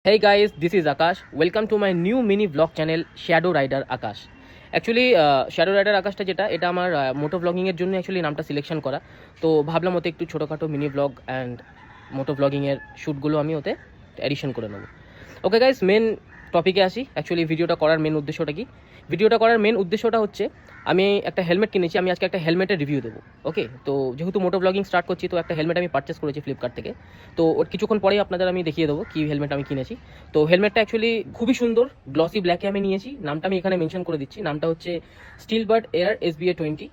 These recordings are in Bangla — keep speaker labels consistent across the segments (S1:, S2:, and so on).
S1: Hey guys, this is Akash. Welcome to my new mini vlog channel Shadow Rider Akash. Actually shadow rider আকাশটা যেটা এটা আমার মোটো ব্লগিংয়ের জন্য অ্যাকচুয়ালি নামটা সিলেকশন করা। তো ভাবলাম ওতে একটু ছোটোখাটো মিনি ব্লগ অ্যান্ড মোটো ব্লগিংয়ের শ্যুটগুলো আমি ওতে এডিশন করে নেবো। ওকে গাইস, মেন টপিকে আসি। অ্যাকচুয়ালি ভিডিওটা করার মেন উদ্দেশ্যটা কি? ভিডিওটা করার মেন উদ্দেশ্যটা হচ্ছে আমি একটা হেলমেট কিনেছি। আমি আজকে একটা হেলমেটের রিভিউ দেবো। ওকে, তো যেহেতু মোটো ব্লগিং স্টার্ট করছি, তো একটা হেলমেট আমি পারচেস করেছি ফ্লিপকার্ট থেকে। তো ওর কিছুক্ষণ পরেই আপনাদের আমি দেখিয়ে দেবো কী হেলমেট আমি কিনেছি। তো হেলমেটটা অ্যাকচুয়ালি খুবই সুন্দর, গ্লসি ব্ল্যাকে আমি নিয়েছি। নামটা আমি এখানে মেনশন করে দিচ্ছি। নামটা হচ্ছে স্টিলবার্ড এয়ার SBA 20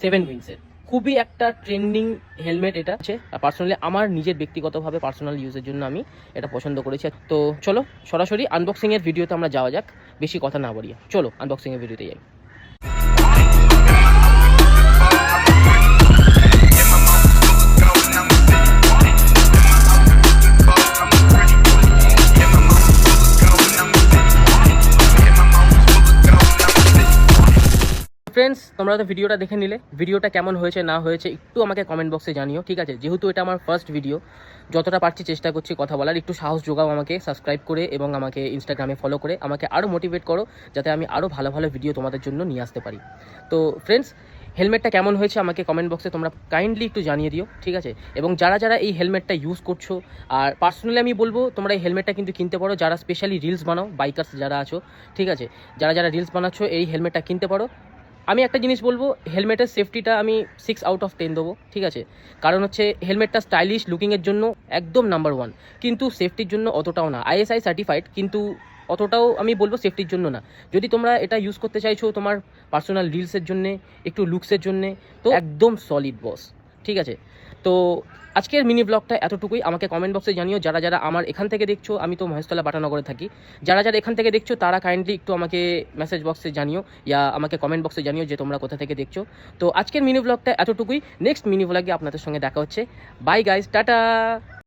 S1: 7 উইংসের। খুবই একটা ট্রেন্ডিং হেলমেট এটা আছে। পার্সোনালি আমার নিজের ব্যক্তিগতভাবে পার্সোনাল ইউজের জন্য আমি এটা পছন্দ করেছি। তো চলো সরাসরি আনবক্সিংয়ের ভিডিওতে আমরা যাওয়া যাক, বেশি কথা না বাড়িয়ে। চলো আনবক্সিংয়ের ভিডিওতে যাই। ফ্রেন্ডস, তোমরা তো ভিডিওটা দেখে নিলে। ভিডিওটা কেমন হয়েছে না হয়েছে একটু আমাকে কমেন্ট বক্সে জানিও, ঠিক আছে? যেহেতু এটা আমার ফার্স্ট ভিডিও, যতটা পারছি চেষ্টা করছি কথা বলার। একটু সাহস যোগাও আমাকে, সাবস্ক্রাইব করে এবং আমাকে ইনস্টাগ্রামে ফলো করে আমাকে আরও মোটিভেট করো, যাতে আমি আরও ভালো ভালো ভিডিও তোমাদের জন্য নিয়ে আসতে পারি। তো ফ্রেন্ডস, হেলমেটটা কেমন হয়েছে আমাকে কমেন্ট বক্সে তোমরা কাইন্ডলি একটু জানিয়ে দিও, ঠিক আছে? এবং যারা যারা এই হেলমেটটা ইউজ করছো, আর পার্সোনালি আমি বলবো তোমরা এই হেলমেটটা কিন্তু কিনতে পারো। যারা স্পেশালি রিলস বানাও, বাইকার্স যারা আছো, ঠিক আছে, যারা যারা রিলস বানাচ্ছো এই হেলমেটটা কিনতে পারো। আমি একটা জিনিস বলবো, হেলমেটের সেফটিটা আমি 6 আউট অফ 10 দেবো, ঠিক আছে? কারণ হচ্ছে হেলমেটটা স্টাইলিশ লুকিংয়ের জন্য একদম নাম্বার 1, কিন্তু সেফটির জন্য অতটাও না। ISI সার্টিফাইড, কিন্তু অতটাও আমি বলবো সেফটির জন্য না। যদি তোমরা এটা ইউজ করতে চাইছো তোমার পার্সোনাল রিলসের জন্যে, একটু লুকসের জন্যে, তো একদম সলিড বস, ঠিক আছে? তো আজকের মিনি ব্লগটা এতটুকুই। আমাকে কমেন্ট বক্সে জানিও যারা যারা আমার এখান থেকে দেখছো। আমি তো মহেশতলা বাটানগরে থাকি। যারা যারা এখান থেকে দেখছো তারা কাইন্ডলি একটু আমাকে মেসেজ বক্সে জানিও, ইয়া আমাকে কমেন্ট বক্সে জানিও যে তোমরা কোথা থেকে দেখছো। তো আজকের মিনি ব্লগটা এতটুকুই। নেক্সট মিনি ব্লগে আপনাদের সঙ্গে দেখা হচ্ছে। Bye guys, tata.